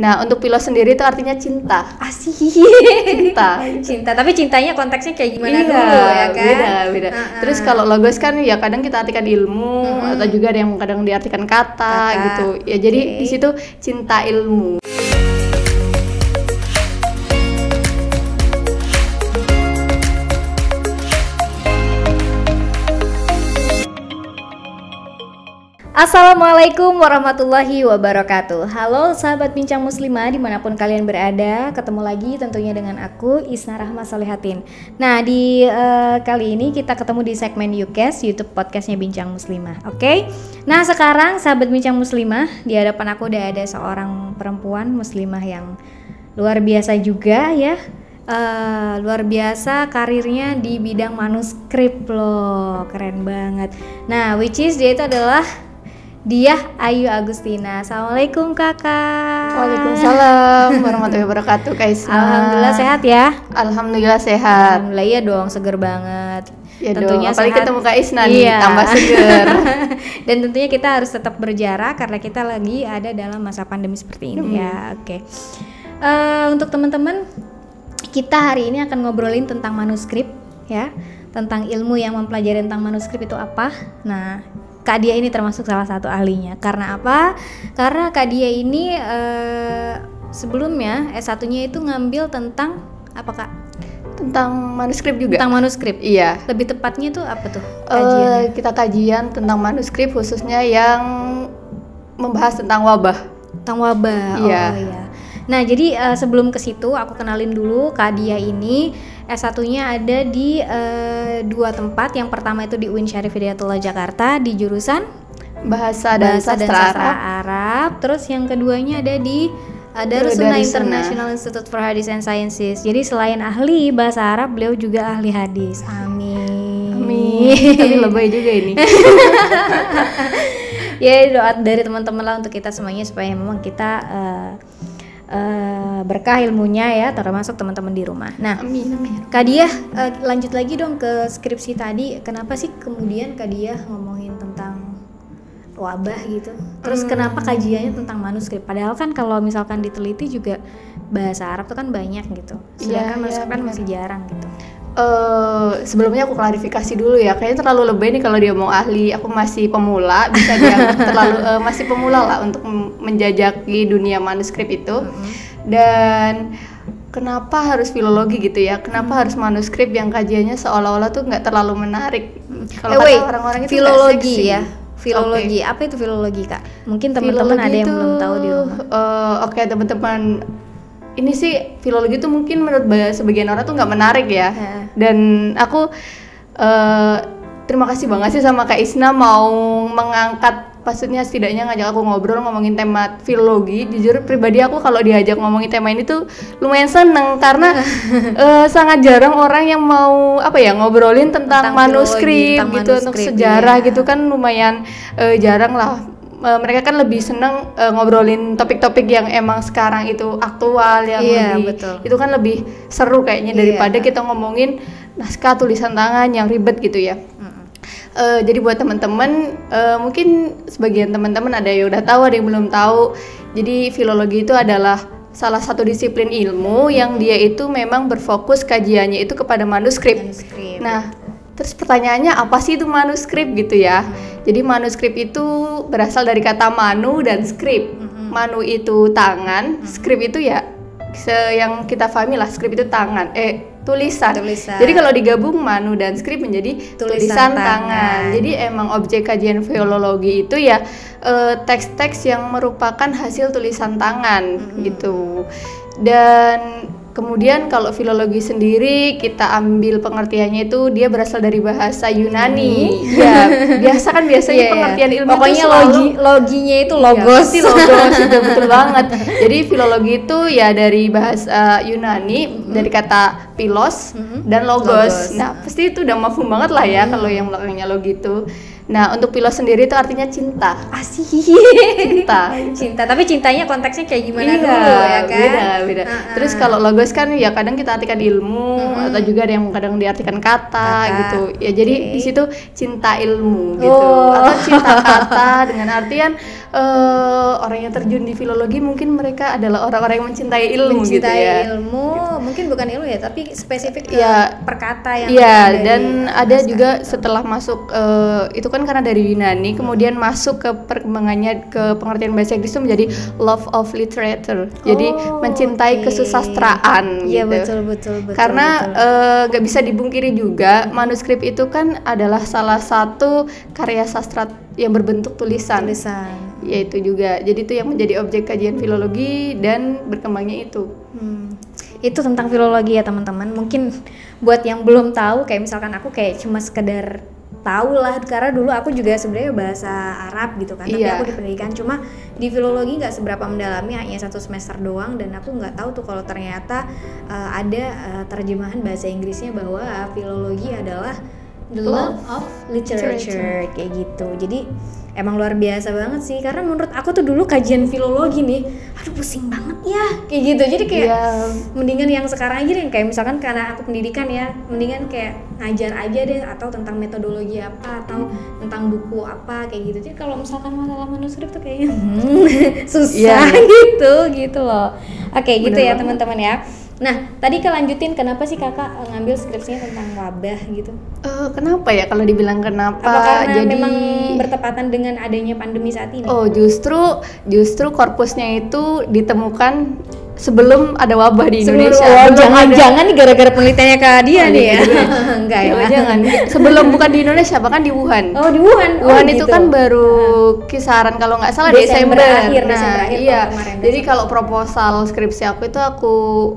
Nah, untuk Pilos sendiri itu artinya cinta. Asik. Cinta. Cinta, tapi cintanya konteksnya kayak gimana Iya, dulu ya kan? beda. Terus kalau logos kan ya kadang kita artikan ilmu atau juga ada yang kadang diartikan kata gitu. Ya jadi di situ cinta ilmu. Assalamualaikum warahmatullahi wabarakatuh. Halo sahabat bincang muslimah dimanapun kalian berada, ketemu lagi tentunya dengan aku Isna Rahma Solehatin. Nah di kali ini kita ketemu di segmen YouCast, YouTube podcastnya Bincang Muslimah. Oke. Nah sekarang sahabat bincang muslimah, di hadapan aku udah ada seorang perempuan muslimah yang luar biasa juga ya. Luar biasa karirnya di bidang manuskrip loh, keren banget. Nah which is dia itu adalah Diah Ayu Agustina. Assalamualaikum kakak. Waalaikumsalam warahmatullahi wabarakatuh Kak Isna. Alhamdulillah sehat ya. Alhamdulillah sehat. Alhamdulillah iya dong, seger banget. Ya tentunya dong, apalagi sehat. ketemu Kak Isna nih, Iya. tambah seger. Dan tentunya kita harus tetap berjarak karena kita lagi ada dalam masa pandemi seperti ini ya. Oke. Untuk teman-teman, kita hari ini akan ngobrolin tentang manuskrip ya, tentang ilmu yang mempelajari tentang manuskrip itu apa. Nah, Kak Diah ini termasuk salah satu ahlinya. Karena apa? Karena Kak Diah ini sebelumnya S1-nya itu ngambil tentang apa Kak? Tentang manuskrip juga. Tentang manuskrip. Iya. Lebih tepatnya tuh apa tuh kajiannya? Kita kajian tentang manuskrip khususnya yang membahas tentang wabah. Tentang wabah. Iya. Oh iya. Nah, jadi sebelum ke situ aku kenalin dulu Kak Diah ini S1-nya ada di dua tempat. Yang pertama itu di UIN Syarif Hidayatullah Jakarta di jurusan Bahasa dan Sastra Arab. Terus yang keduanya ada di Darus Sunnah International Institute for Hadith and Sciences. Jadi selain ahli bahasa Arab, beliau juga ahli hadis. Amin. Amin. Tapi lebay juga ini. Ya doa dari teman-teman lah untuk kita semuanya supaya memang kita berkah ilmunya ya, termasuk teman-teman di rumah. Nah, Amin. Kak Diah lanjut lagi dong ke skripsi tadi. Kenapa sih kemudian Kak Diah ngomongin tentang wabah gitu? Terus kenapa kajiannya tentang manuskrip? Padahal kan kalau misalkan diteliti juga bahasa Arab tuh kan banyak gitu. Sedangkan manuskrip kan masih jarang gitu. Sebelumnya aku klarifikasi dulu ya, kayaknya terlalu lebay nih kalau dia mau ahli. Aku masih pemula, bisa dianggap terlalu masih pemula lah untuk menjajaki dunia manuskrip itu. Dan kenapa harus filologi gitu ya? Kenapa harus manuskrip yang kajiannya seolah-olah tuh nggak terlalu menarik? Kalau kata orang-orang itu filologi ya. Filologi. Filologi, apa itu filologi Kak? Mungkin teman-teman ada yang belum tahu di rumah. Oke teman-teman. Ini sih filologi itu mungkin menurut sebagian orang tuh nggak menarik ya. Dan aku terima kasih banget sih sama Kak Isna mau mengangkat, maksudnya setidaknya ngajak aku ngobrol ngomongin tema filologi. Jujur pribadi aku kalau diajak ngomongin tema ini tuh lumayan seneng karena sangat jarang orang yang mau ngobrolin tentang manuskrip filologi, gitu, untuk sejarah gitu kan lumayan jarang lah. Mereka kan lebih seneng ngobrolin topik-topik yang emang sekarang itu aktual, yang betul. itu kan lebih seru kayaknya daripada kita ngomongin naskah tulisan tangan yang ribet gitu ya. Jadi buat teman-teman, mungkin sebagian teman-teman ada yang udah tahu, ada yang belum tahu. Jadi filologi itu adalah salah satu disiplin ilmu yang dia itu memang berfokus kajiannya itu kepada manuskrip. Nah, terus pertanyaannya apa sih itu manuskrip gitu ya? Jadi manuskrip itu berasal dari kata manu dan skrip. Manu itu tangan, skrip itu ya yang kita pahami lah, skrip itu tangan, tulisan. Jadi kalau digabung manu dan skrip menjadi tulisan tangan. Jadi emang objek kajian filologi itu ya teks-teks yang merupakan hasil tulisan tangan gitu. Dan kemudian kalau filologi sendiri kita ambil pengertiannya itu dia berasal dari bahasa Yunani. Ya, biasanya pengertian ilmu pokoknya itu loginya itu logos. Iya, logos itu betul banget. Jadi filologi itu ya dari bahasa Yunani, dari kata philos dan logos. Nah, pasti itu udah mafhum banget lah ya kalau yang belakangnya logi itu. Nah, untuk philos sendiri itu artinya cinta. Asik. Cinta. Tapi cintanya konteksnya kayak gimana dulu ya kan? Beda. Terus kalau logos kan ya kadang kita artikan ilmu atau juga ada yang kadang diartikan kata gitu. Ya jadi di situ cinta ilmu gitu atau cinta kata dengan artian orang yang terjun di filologi mungkin mereka adalah orang-orang yang mencintai ilmu gitu ya. Ilmu, mungkin bukan ilmu ya, tapi spesifik ke perkata yang dan ada juga setelah masuk itu kan karena dari Yunani, kemudian masuk ke perkembangannya ke pengertian bahasa Inggris itu menjadi love of literature. Jadi mencintai kesusastraan Iya, gitu. betul. Karena gak bisa dibungkiri juga manuskrip itu kan adalah salah satu karya sastra yang berbentuk tulisan. Yaitu juga. Jadi itu yang menjadi objek kajian filologi dan berkembangnya itu. Itu tentang filologi ya teman-teman. Mungkin buat yang belum tahu, kayak misalkan aku kayak cuma sekedar tahu lah, karena dulu aku juga sebenarnya bahasa Arab gitu kan, tapi aku di pendidikan, cuma di filologi nggak seberapa mendalami, hanya 1 semester doang, dan aku nggak tahu tuh kalau ternyata ada terjemahan bahasa Inggrisnya bahwa filologi adalah the love of literature kayak gitu. Jadi emang luar biasa banget sih, karena menurut aku tuh dulu kajian filologi nih, aduh pusing banget ya kayak gitu. Jadi kayak mendingan yang sekarang aja deh, kayak misalkan karena aku pendidikan ya, mendingan kayak ngajar aja deh, atau tentang metodologi apa, atau tentang buku apa kayak gitu. Jadi kalau misalkan masalah manuskrip tuh kayaknya susah gitu loh. Oke, gitu ya teman-teman ya. Nah, tadi kelanjutin, kenapa sih kakak ngambil skripsinya tentang wabah gitu? Kenapa ya kalau dibilang kenapa? Apa karena jadi memang bertepatan dengan adanya pandemi saat ini? Oh, justru korpusnya itu ditemukan sebelum ada wabah di Indonesia. Jangan-jangan nih gara-gara penelitiannya Kak dia nih ya? Enggak ya? Jangan. Sebelum, bukan di Indonesia, bahkan di Wuhan. Oh, di Wuhan. Wuhan itu kan baru kisaran kalau nggak salah Desember akhir iya. Jadi kalau proposal skripsi aku itu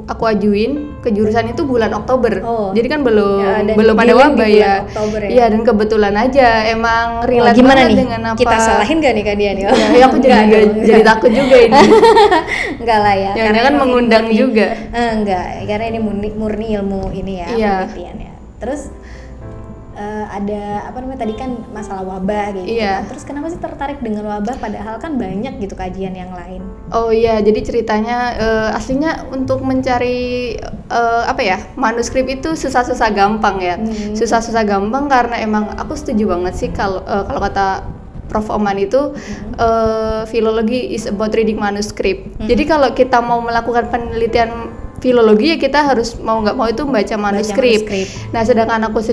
aku ajuin ke jurusan itu bulan Oktober. Jadi kan belum ada wabah ya. Iya, dan kebetulan aja emang relate gimana nih? Dengan apa. Kita salahin gak nih Kak dia nih? Ya, aku jadi takut juga ini. Enggak lah ya. Karena kan mengundang juga. Enggak, karena ini murni ilmu ini ya, penelitian ya. Terus ada apa namanya tadi kan masalah wabah gitu. Terus kenapa sih tertarik dengan wabah padahal kan banyak gitu kajian yang lain? Oh iya, jadi ceritanya aslinya untuk mencari manuskrip itu susah-susah gampang ya. Susah-susah gampang karena emang aku setuju banget sih kalau kata Prof. Oman itu filologi is about reading manuskrip. Jadi kalau kita mau melakukan penelitian filologi ya kita harus mau nggak mau itu membaca manuskrip. Nah, sedangkan aku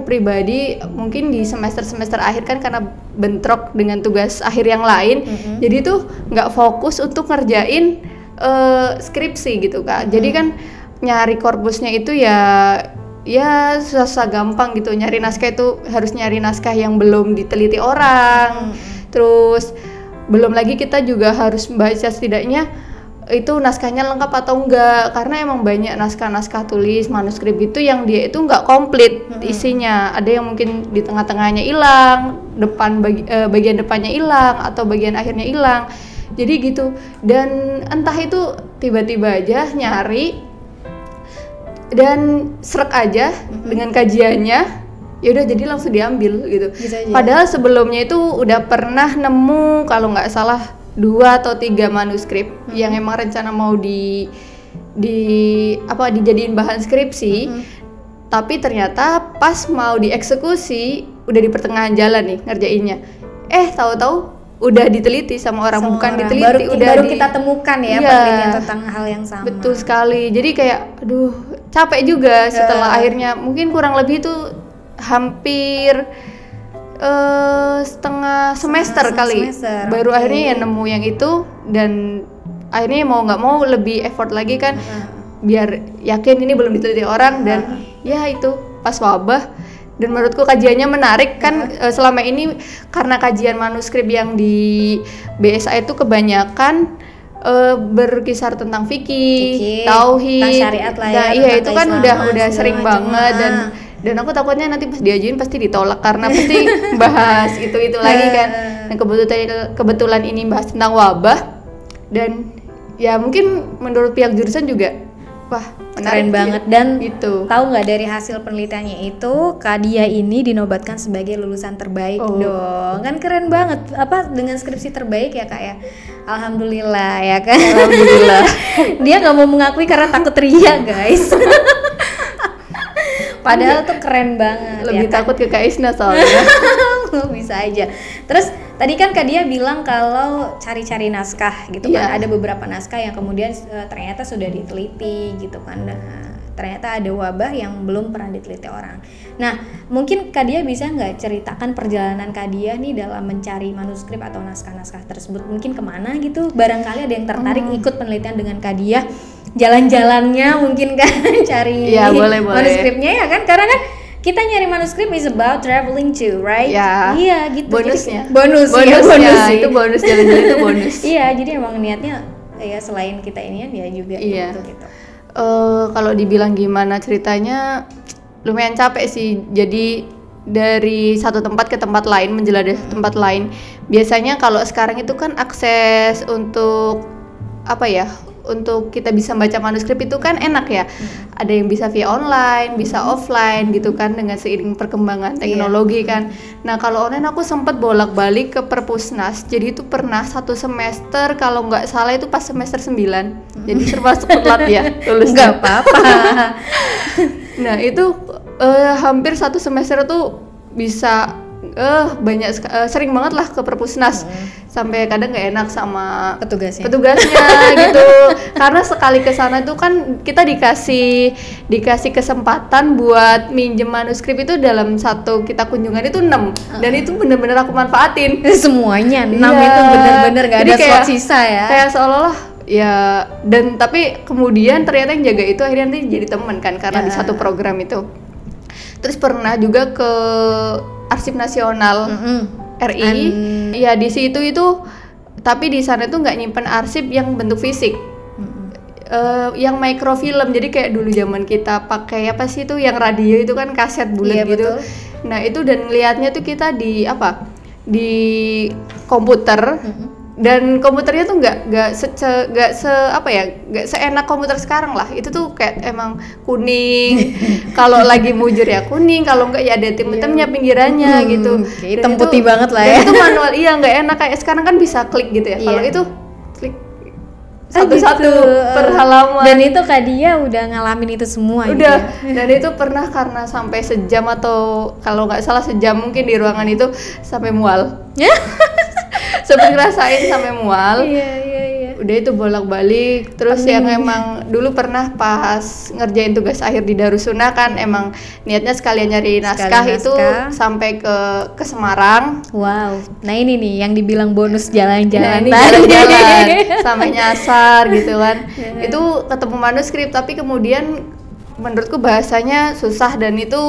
pribadi mungkin di semester akhir kan karena bentrok dengan tugas akhir yang lain, jadi tuh nggak fokus untuk ngerjain skripsi gitu Kak. Jadi kan nyari korpusnya itu ya susah gampang gitu. Nyari naskah itu harus nyari naskah yang belum diteliti orang. Terus belum lagi kita juga harus membaca setidaknya itu naskahnya lengkap atau enggak, karena emang banyak naskah tulis manuskrip gitu yang dia itu enggak komplit isinya. Ada yang mungkin di tengah-tengahnya hilang, bagian depannya hilang, atau bagian akhirnya hilang. Jadi gitu. Dan entah itu tiba-tiba aja nyari dan srek aja dengan kajiannya, ya udah jadi langsung diambil gitu. Padahal sebelumnya itu udah pernah nemu kalau nggak salah 2 atau 3 manuskrip yang emang rencana mau dijadiin bahan skripsi, tapi ternyata pas mau dieksekusi udah di pertengahan jalan nih ngerjainnya. Tahu-tahu udah diteliti sama orang, bukan diteliti, baru kita temukan ya penelitian tentang hal yang sama. Betul sekali. Jadi kayak aduh capek juga setelah akhirnya mungkin kurang lebih itu hampir setengah semester baru akhirnya ya nemu yang itu. Dan akhirnya mau nggak mau lebih effort lagi kan, biar yakin ini belum diteliti orang. Dan ya itu pas wabah. Dan menurutku kajiannya menarik kan. Selama ini karena kajian manuskrip yang di BSA itu kebanyakan berkisar tentang fikih, tauhid, syariat lah ya. Iya itu kan udah sering banget. Dan aku takutnya nanti pas diajuin pasti ditolak karena pasti bahas itu lagi kan. Dan kebetulan ini bahas tentang wabah, dan ya mungkin menurut pihak jurusan juga wah keren banget. Dan gitu. Tahu nggak dari hasil penelitiannya itu Kak Dia ini dinobatkan sebagai lulusan terbaik dong. Kan keren banget, dengan skripsi terbaik ya Kak ya. Alhamdulillah ya kan. Alhamdulillah. Dia nggak mau mengakui karena takut ria guys. Padahal tuh keren banget. Lebih ya kan? takut ke Kak Isna soalnya. Bisa aja. Terus tadi kan Kak Dia bilang kalau cari-cari naskah gitu kan, Iya. ada beberapa naskah yang kemudian ternyata sudah diteliti gitu kan. Nah, ternyata ada wabah yang belum pernah diteliti orang. Nah, mungkin Kak Dia bisa nggak ceritakan perjalanan Kak Dia nih dalam mencari manuskrip atau naskah-naskah tersebut? Mungkin kemana gitu? Barangkali ada yang tertarik ikut penelitian dengan Kak Dia, jalan-jalannya mungkin kan cari Iya, boleh. manuskripnya ya kan? Karena kan kita nyari manuskrip is about traveling too, right? Ya. Iya gitu. Bonusnya. Jadi, bonus itu bonus, jalan-jalan itu bonus. Iya, jadi emang niatnya ya selain kita ini ya juga Iya. gitu. Kalau dibilang gimana ceritanya, lumayan capek sih. Jadi dari satu tempat ke tempat lain, menjelajahi tempat lain. Biasanya kalau sekarang itu kan akses untuk apa ya? Untuk kita bisa baca manuskrip itu kan enak ya. Ada yang bisa via online, bisa offline gitu kan, dengan seiring perkembangan teknologi kan. Nah, kalau online aku sempat bolak-balik ke Perpusnas. Jadi itu pernah satu semester, kalau nggak salah itu pas semester 9. Jadi termasuk telat ya lulusnya. Nggak apa-apa. Nah, itu hampir satu semester tuh bisa sering banget lah ke Perpusnas. Sampai kadang nggak enak sama Petugasnya gitu, karena sekali ke sana tuh kan kita dikasih kesempatan buat minjem manuskrip itu dalam satu kita kunjungan itu 6 dan itu bener-bener aku manfaatin semuanya 6 Iya. itu bener-bener nggak Jadi ada slot sisa ya. kayak seolah-olah ya, dan tapi kemudian ternyata yang jaga itu akhirnya nanti jadi teman kan, karena di satu program itu. Terus pernah juga ke Arsip Nasional RI. Ya di situ itu, tapi di sana tuh nggak nyimpen arsip yang bentuk fisik. Yang microfilm, jadi kayak dulu zaman kita pakai apa sih itu yang radio itu kan kaset bulat gitu. Betul. Nah itu, dan ngelihatnya tuh kita di komputer. Dan komputernya tuh nggak seenak komputer sekarang lah. Itu tuh kayak emang kuning. Kalau lagi mujur ya kuning, kalau enggak ya ada tim-timnya pinggirannya gitu. Hitam putih banget lah ya. Dan itu manual, iya nggak enak kayak sekarang kan bisa klik gitu ya. Kalau itu klik satu-satu per halaman. Dan itu Kak Dia udah ngalamin itu semua Udah, gitu ya? dan itu pernah karena sampai sejam atau kalau nggak salah sejam mungkin di ruangan itu sampai mual. Sempet ngerasain sampai mual. Iya. Udah itu bolak-balik. Terus yang emang dulu pernah pas ngerjain tugas akhir di Darussunnah kan emang niatnya sekalian nyari naskah itu sampai ke Semarang. Wow. Nah ini nih yang dibilang bonus Nah, jalan-jalan ini tadi. jalan-jalan sampai nyasar gitu kan. Itu ketemu manuskrip tapi kemudian menurutku bahasanya susah dan itu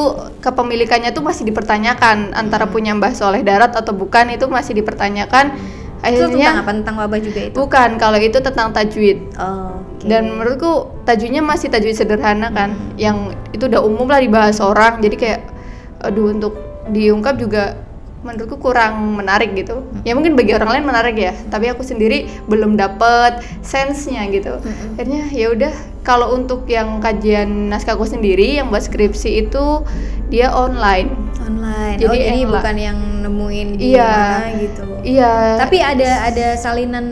kepemilikannya tuh masih dipertanyakan, antara punya Mbah Soleh Darat atau bukan itu masih dipertanyakan. Itu tentang Akhirnya apa? Tentang wabah juga itu? bukan, kalau itu tentang tajwid. Oke. Dan menurutku tajwidnya masih tajwid sederhana kan, yang itu udah umum lah dibahas orang, jadi kayak aduh untuk diungkap juga menurutku kurang menarik gitu. Ya mungkin bagi orang lain menarik ya, tapi aku sendiri belum dapet sense-nya gitu. Akhirnya ya udah, kalau untuk yang kajian naskahku sendiri yang buat skripsi itu dia online. Jadi ini enak. bukan yang nemuin di Iya. mana gitu. Iya. Tapi ada salinan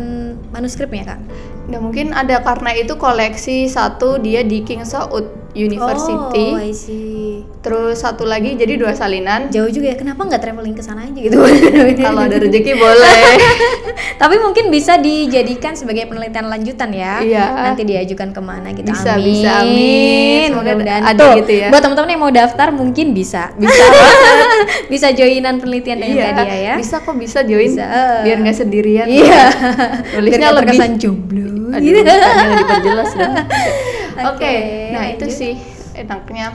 manuskripnya Kak? Nah mungkin ada, karena itu koleksi satu dia di King Saud University. Oh, I see. Terus satu lagi jadi 2 salinan. Jauh juga ya. Kenapa nggak traveling ke sana aja gitu? Kalau ada rezeki boleh. Tapi mungkin bisa dijadikan sebagai penelitian lanjutan ya. Iya. Nanti diajukan kemana gitu. Bisa, amin. bisa, amin. Semoga Mudah-mudahan. ada Tuh, gitu ya. Buat teman-teman yang mau daftar mungkin bisa. Bisa banget. Bisa joinan penelitian dengan Iya, Kak Dia ya. bisa kok, bisa join. Bisa. Biar nggak sendirian. Iya. Tulisnya Biar nggak lebih terkesan jomblo. Aduh, jangan diperjelas dong. Oke, nah lanjut. itu sih enaknya.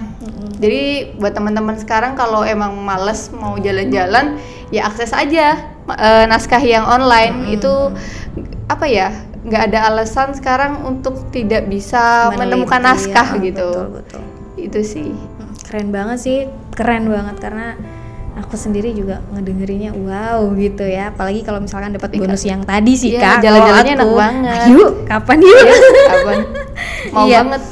Jadi buat teman-teman sekarang kalau emang males mau jalan-jalan, ya akses aja naskah yang online. Itu apa ya? Nggak ada alasan sekarang untuk tidak bisa menemukan naskah gitu. Betul. Itu sih. Keren banget sih, keren banget karena aku sendiri juga ngedengerinnya wow gitu ya, apalagi kalau misalkan dapat bonus yang tadi sih Iya, Kak. jalan-jalannya Kalau enak aku, banget. Ayo, kapan yuk? Kapan? Mau Iya. banget.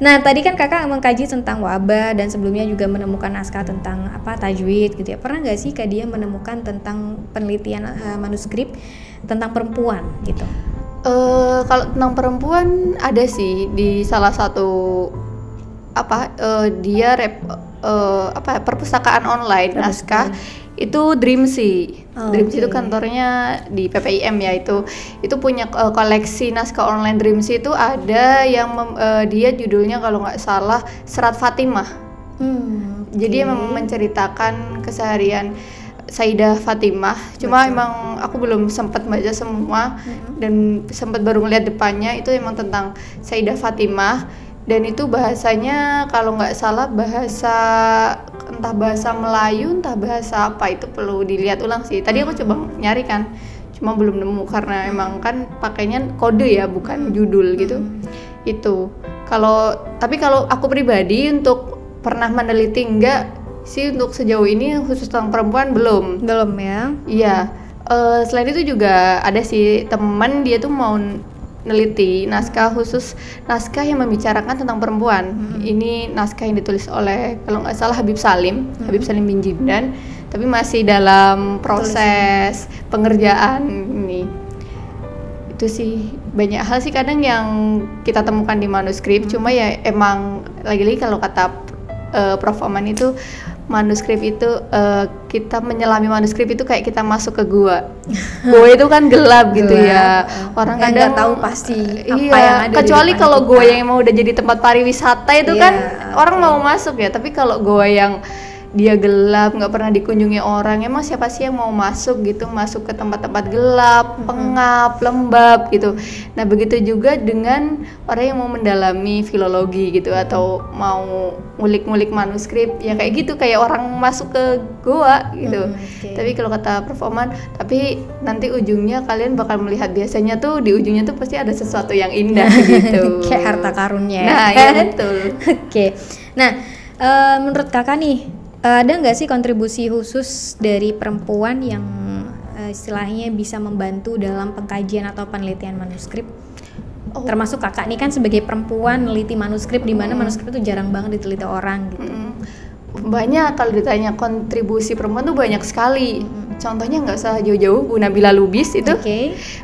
Nah tadi kan Kakak mengkaji tentang wabah dan sebelumnya juga menemukan naskah tentang apa tajwid gitu ya. Pernah nggak sih Kak Dia menemukan tentang penelitian manuskrip tentang perempuan gitu? Kalau tentang perempuan ada sih di salah satu perpustakaan online naskah itu Dreamsy. Dreamsy itu kantornya di PPIM ya, itu punya koleksi naskah online. Dreamsy itu ada yang dia judulnya kalau nggak salah Serat Fatimah. Jadi memang menceritakan keseharian Sayyidah Fatimah. Cuma emang aku belum sempat baca semua dan sempat baru ngeliat depannya. Itu emang tentang Sayyidah Fatimah dan itu bahasanya kalau nggak salah entah bahasa Melayu entah bahasa apa, itu perlu dilihat ulang sih. Tadi aku coba nyari kan, cuma belum nemu karena emang kan pakainya kode ya, bukan judul gitu. Itu tapi kalau aku pribadi untuk pernah meneliti enggak sih untuk sejauh ini khusus tentang perempuan belum ya. Iya. Selain itu juga ada sih teman dia tuh mau neliti naskah khusus, naskah yang membicarakan tentang perempuan. Ini naskah yang ditulis oleh kalau nggak salah Habib Salim bin Jindan, tapi masih dalam proses pengerjaan ini. Itu sih banyak hal sih kadang yang kita temukan di manuskrip. Cuma ya emang lagi-lagi kalau kata Prof. Oman itu manuskrip itu kita menyelami manuskrip itu kayak kita masuk ke gua. Gua itu kan gelap gitu ya. Orang kadang nggak tahu pasti apa yang ada. Kecuali kalau gua yang mau udah jadi tempat pariwisata itu kan orang mau masuk ya. Tapi kalau gua yang dia gelap, nggak pernah dikunjungi orang, emang siapa sih yang mau masuk gitu, masuk ke tempat-tempat gelap, pengap, lembab gitu. Nah begitu juga dengan orang yang mau mendalami filologi gitu atau mau ngulik-ngulik manuskrip ya kayak gitu, kayak orang masuk ke goa gitu. Tapi kalau kata Prof. Oman, tapi nanti ujungnya kalian bakal melihat biasanya tuh di ujungnya tuh pasti ada sesuatu yang indah gitu. Kayak harta karunnya. Nah iya betul. Oke. Nah menurut kakak nih, ada nggak sih kontribusi khusus dari perempuan yang istilahnya bisa membantu dalam pengkajian atau penelitian manuskrip? Termasuk kakak nih kan sebagai perempuan neliti manuskrip, di mana manuskrip itu jarang banget diteliti orang gitu. Banyak, kalau ditanya kontribusi perempuan tuh banyak sekali. Contohnya nggak usah jauh-jauh, Bu Nabila Lubis itu.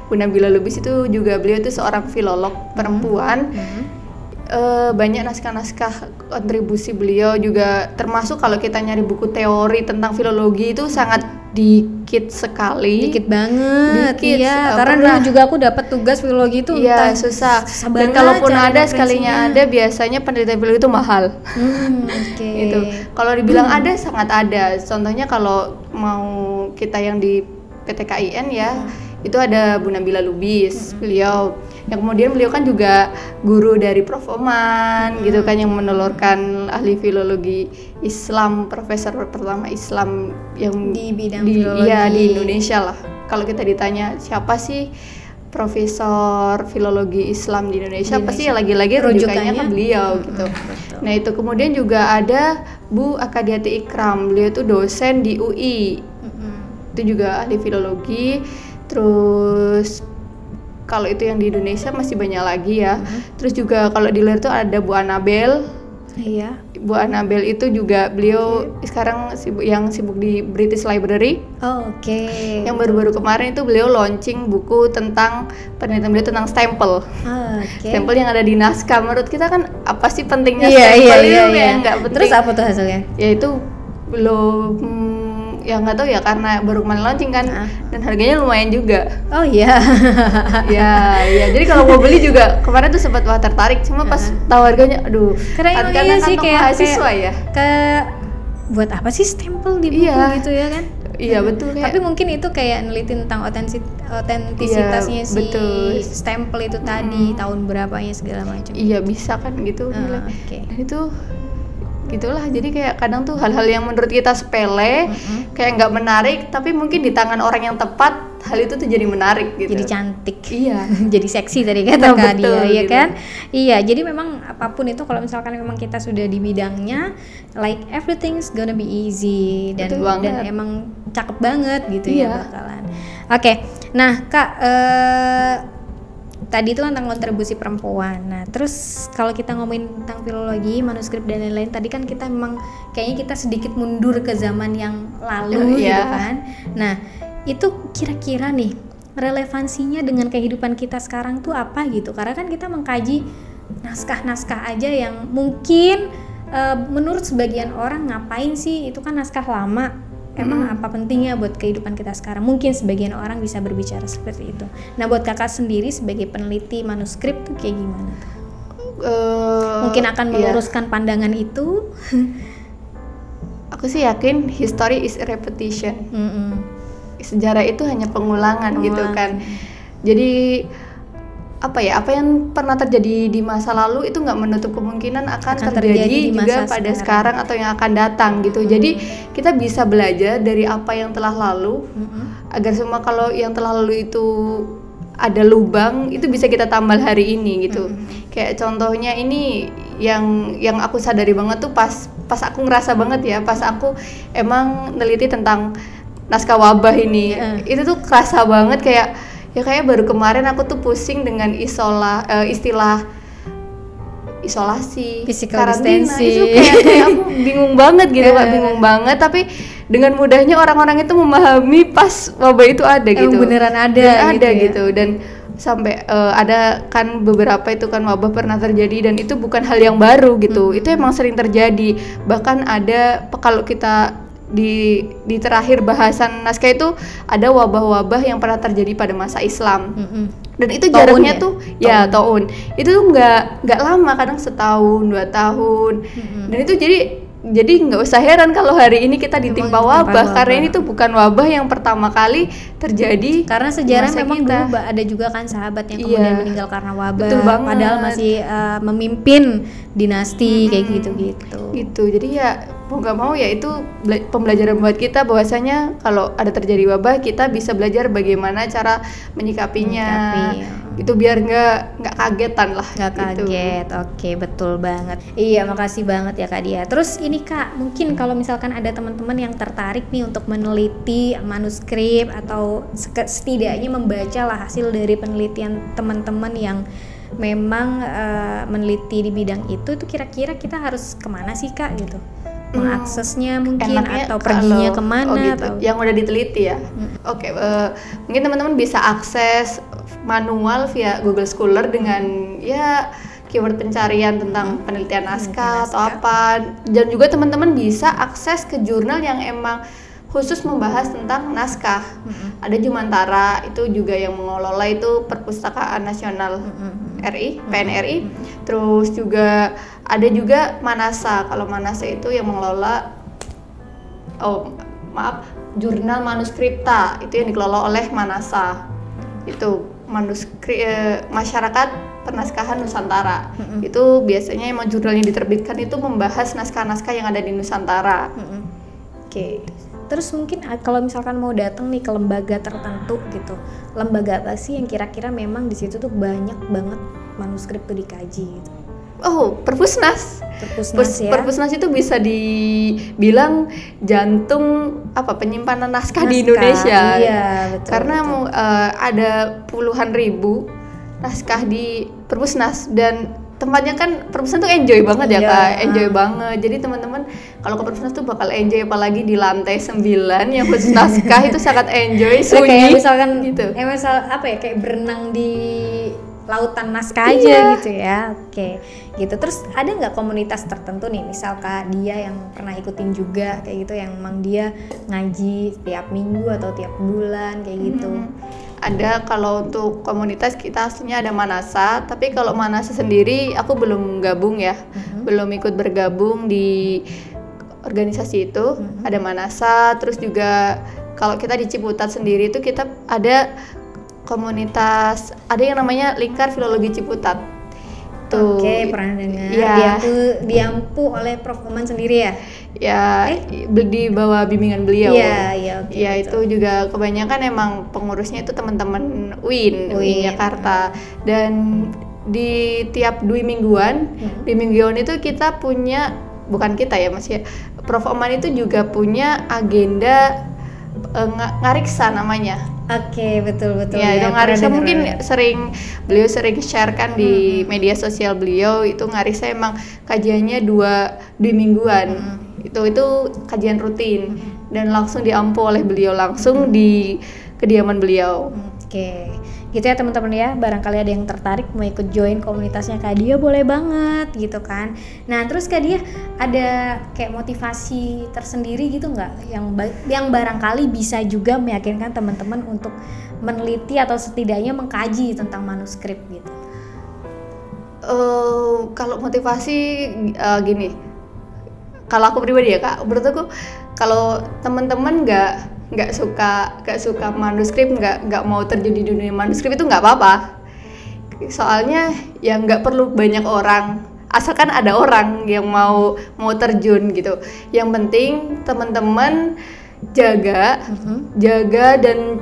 Bu Nabila Lubis itu juga beliau itu seorang filolog perempuan. Banyak naskah-naskah kontribusi beliau juga, termasuk kalau kita nyari buku teori tentang filologi itu sangat dikit sekali. Dikit banget. Iya, karena dulu juga aku dapat tugas filologi itu susah. Dan kalaupun ada sekalinya ada, biasanya penelitian filologi itu mahal. Gitu. Kalau dibilang ada, sangat ada. Contohnya kalau mau kita yang di PTKIN ya, itu ada Bu Nabila Lubis, beliau yang kemudian beliau kan juga guru dari Prof. Oman gitu kan, yang menelurkan ahli filologi Islam, profesor pertama Islam yang di bidang filologi di Indonesia lah. Kalau kita ditanya siapa sih profesor filologi Islam di Indonesia, pasti ya lagi-lagi rujukannya ke beliau gitu. Nah itu kemudian juga ada Bu Akadiati Ikram, beliau itu dosen di UI, itu juga ahli filologi. Terus kalau itu yang di Indonesia masih banyak lagi ya. Terus juga kalau di luar itu ada Bu Anabel. Iya. Bu Anabel itu juga beliau sekarang sibuk di British Library. Yang baru-baru kemarin itu beliau launching buku tentang penelitian beliau tentang stempel. Stempel yang ada di naskah. Menurut kita kan apa sih pentingnya stempel itu ya nggak penting. Terus apa tuh hasilnya? Ya itu belum ya nggak tahu ya, karena baru kemarin launching kan, dan harganya lumayan juga. ya jadi kalau mau beli juga kemarin tuh sempat tertarik, cuma pas tahu harganya aduh, karena sih kayak mahasiswa ya buat apa sih stempel di buku gitu ya kan. Iya betul. Tapi mungkin itu kayak neliti tentang otentisitasnya si stempel itu tadi, tahun berapanya segala macam. Iya bisa kan gitu. Dan itu gitulah, jadi kayak kadang tuh hal-hal yang menurut kita sepele, kayak nggak menarik, tapi mungkin di tangan orang yang tepat hal itu tuh jadi menarik gitu. Jadi cantik. Iya. Jadi seksi tadi kata Kak dia, ya gitu. kan? Iya, jadi memang apapun itu kalau misalkan memang kita sudah di bidangnya, like everything's gonna be easy dan emang cakep banget gitu ya bakalan. Oke. Nah, Kak, tadi itu tentang kontribusi perempuan. Nah, terus kalau kita ngomongin tentang filologi, manuskrip dan lain-lain, tadi kan kita memang kayaknya kita sedikit mundur ke zaman yang lalu gitu kan. Nah, itu kira-kira nih relevansinya dengan kehidupan kita sekarang tuh apa gitu? Karena kan kita mengkaji naskah-naskah aja yang mungkin menurut sebagian orang ngapain sih itu kan naskah lama, emang apa pentingnya buat kehidupan kita sekarang? Mungkin sebagian orang bisa berbicara seperti itu. Nah buat kakak sendiri sebagai peneliti manuskrip tuh kayak gimana tuh? Mungkin akan meluruskan pandangan itu. Aku sih yakin history is a repetition. Sejarah itu hanya pengulangan gitu kan. Jadi apa yang pernah terjadi di masa lalu itu nggak menutup kemungkinan akan terjadi juga pada sekarang atau yang akan datang gitu. Jadi kita bisa belajar dari apa yang telah lalu agar semua kalau yang telah lalu itu ada lubang itu bisa kita tambal hari ini gitu. Kayak contohnya ini yang aku sadari banget tuh pas aku ngerasa banget ya, pas aku emang neliti tentang naskah wabah ini. Itu tuh kerasa banget kayak baru kemarin aku tuh pusing dengan istilah isolasi, physical karantina. distancing. Itu kayak aku bingung banget gitu, bingung banget. Tapi dengan mudahnya orang-orang itu memahami pas wabah itu ada gitu. Beneran ada gitu. Dan sampai ada kan beberapa itu kan wabah pernah terjadi dan itu bukan hal yang baru gitu. Itu emang sering terjadi. Bahkan ada kalau kita di terakhir bahasan naskah itu ada wabah-wabah yang pernah terjadi pada masa Islam. Dan itu jaraknya tuh tahun. Itu tuh nggak lama, kadang setahun 2 tahun. Dan itu jadi nggak usah heran kalau hari ini kita ditimpa wabah karena ini tuh bukan wabah yang pertama kali terjadi. Karena sejarah memang dulu ada juga kan sahabat yang kemudian meninggal karena wabah. Padahal masih memimpin dinasti kayak gitu-gitu. Gitu. Jadi ya mau nggak mau ya itu pembelajaran buat kita bahwasanya kalau ada terjadi wabah kita bisa belajar bagaimana cara menyikapinya. Itu biar nggak kagetan lah. Nggak kaget. Oke, betul banget. Iya, makasih banget ya Kak Dia. Terus ini Kak, mungkin kalau misalkan ada teman-teman yang tertarik nih untuk meneliti manuskrip atau setidaknya membaca lah hasil dari penelitian teman-teman yang memang meneliti di bidang itu kira-kira kita harus kemana sih Kak gitu? Mengaksesnya mungkin atau perginya kemana gitu. atau yang udah diteliti ya. Mungkin teman-teman bisa akses manual via Google Scholar dengan keyword pencarian tentang penelitian naskah atau apa, dan juga teman-teman bisa akses ke jurnal yang emang khusus membahas tentang naskah. Ada Jumantara, itu juga yang mengelola itu Perpustakaan Nasional RI, PNRI. Terus juga ada juga Manasa. Kalau Manasa itu yang mengelola Jurnal Manuskripta, itu yang dikelola oleh Manasa. Itu Masyarakat Pernaskahan Nusantara. Itu biasanya emang jurnal yang diterbitkan itu membahas naskah-naskah yang ada di Nusantara. Oke. Terus mungkin kalau misalkan mau datang nih ke lembaga tertentu gitu, lembaga apa sih yang kira-kira memang di situ tuh banyak banget manuskrip tuh dikaji gitu? Perpusnas ya. Perpusnas itu bisa dibilang jantung penyimpanan naskah di Indonesia. Iya, betul. Karena ada puluhan ribu naskah di Perpusnas dan tempatnya kan Perpusnas tuh enjoy banget ya Kak, enjoy banget. Jadi teman-teman kalau ke Perpusnas tuh bakal enjoy, apalagi di lantai 9 yang khusus naskah itu sangat enjoy, sunyi. Kayak misalkan gitu. Kayak berenang di lautan naskah aja gitu ya. Oke, gitu. Terus ada nggak komunitas tertentu nih, misal Kak Dia yang pernah ikutin juga kayak gitu, yang emang dia ngaji tiap minggu atau tiap bulan kayak gitu? Ada. Kalau untuk komunitas kita aslinya ada Manasa, tapi kalau Manasa sendiri aku belum gabung ya, belum ikut bergabung di organisasi itu. Ada Manasa, terus juga kalau kita di Ciputat sendiri itu kita ada komunitas, ada yang namanya Lingkar Filologi Ciputat. Oke, pernah dengar. Dia tuh diampu oleh Prof. Oman sendiri ya? Di bawah bimbingan beliau. Oke, itu juga kebanyakan emang pengurusnya itu teman-teman UIN Jakarta. Dan di tiap 2 mingguan, di mingguan itu kita punya, bukan kita ya Mas ya, Prof. Oman itu juga punya agenda ngariksa namanya. Oke, betul. Ya, ngariksa mungkin beliau sering sharekan di media sosial beliau. Itu ngariksa emang kajiannya 2 mingguan. Itu kajian rutin dan langsung diampu oleh beliau langsung di kediaman beliau. Oke, gitu ya teman-teman ya. Barangkali ada yang tertarik mau ikut join komunitasnya Kak Dia, boleh banget gitu kan. Nah terus Kak Dia ada kayak motivasi tersendiri gitu nggak yang barangkali bisa juga meyakinkan teman-teman untuk meneliti atau setidaknya mengkaji tentang manuskrip gitu? Kalau motivasi gini, kalau aku pribadi ya Kak, menurut aku kalau teman-teman nggak suka manuskrip, nggak mau terjun di dunia manuskrip itu nggak apa-apa. Soalnya ya nggak perlu banyak orang, asalkan ada orang yang mau terjun gitu. Yang penting teman-teman jaga dan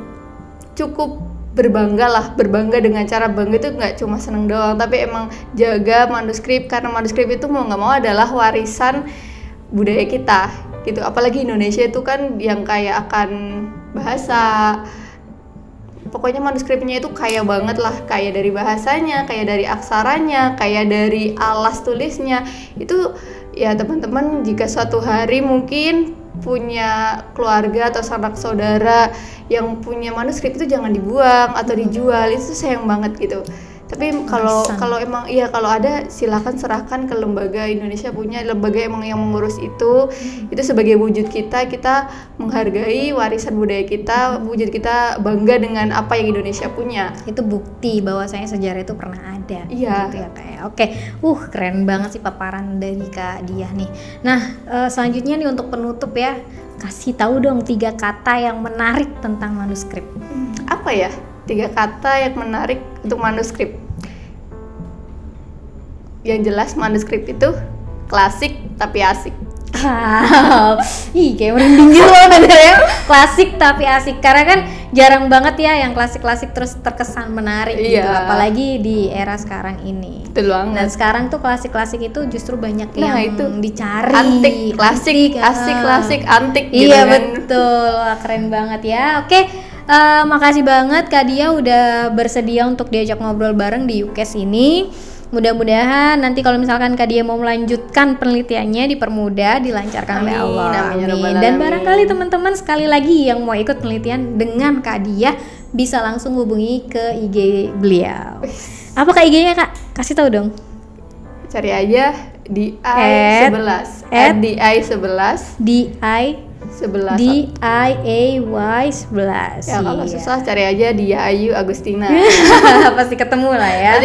cukup berbangga dengan cara bangga itu nggak cuma seneng doang, tapi emang jaga manuskrip, karena manuskrip itu mau nggak mau adalah warisan budaya kita gitu. Apalagi Indonesia itu kan yang kaya akan bahasa, pokoknya manuskripnya itu kaya banget lah, kaya dari bahasanya, kaya dari aksaranya, kaya dari alas tulisnya. Itu ya teman-teman, jika suatu hari mungkin punya keluarga atau sanak saudara yang punya manuskrip, itu jangan dibuang atau dijual, itu sayang banget gitu. Tapi kalau emang iya, kalau ada silakan serahkan ke lembaga. Indonesia punya lembaga emang yang mengurus itu sebagai wujud kita menghargai warisan budaya kita, wujud kita bangga dengan apa yang Indonesia punya. Itu bukti bahwasanya sejarah itu pernah ada. Iya. Gitu ya kayak. Oke, keren banget sih paparan dari Kak Diah nih. Nah, selanjutnya nih untuk penutup ya, kasih tahu dong 3 kata yang menarik tentang manuskrip. Apa ya? 3 kata yang menarik untuk manuskrip. Yang jelas manuskrip itu klasik tapi asik. Kayak merinding gitu loh ya. Klasik tapi asik, karena kan jarang banget ya yang klasik-klasik terus terkesan menarik gitu, apalagi di era sekarang ini. Betul banget. Dan sekarang tuh klasik-klasik itu justru banyak yang itu dicari. Antik, klasik, asik, klasik, antik gitu. Iya kan? Betul, wah, keren banget ya. Oke, makasih banget Kak Dia udah bersedia untuk diajak ngobrol bareng di UKES ini. Mudah-mudahan nanti kalau misalkan Kak Dia mau melanjutkan penelitiannya dipermudah, dilancarkan oleh Allah. Amin. Dan barangkali teman-teman sekali lagi yang mau ikut penelitian dengan Kak Dia bisa langsung hubungi ke IG beliau. Apa Kak IG-nya Kak? Kasih tahu dong. Cari aja di DIY11. DIAY11. Ya kalau susah cari aja Dia Ayu Agustina. Pasti ketemu lah ya.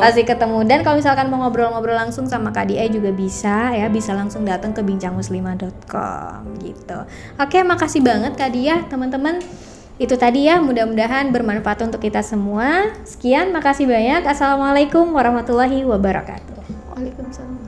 Pasti ketemu. Dan kalau misalkan mau ngobrol-ngobrol langsung sama Kak Dia juga bisa ya, bisa langsung datang ke bincangmuslimah.com gitu. Oke, makasih banget Kak Dia, teman-teman. Itu tadi ya, mudah-mudahan bermanfaat untuk kita semua. Sekian, makasih banyak. Assalamualaikum warahmatullahi wabarakatuh. Waalaikumsalam.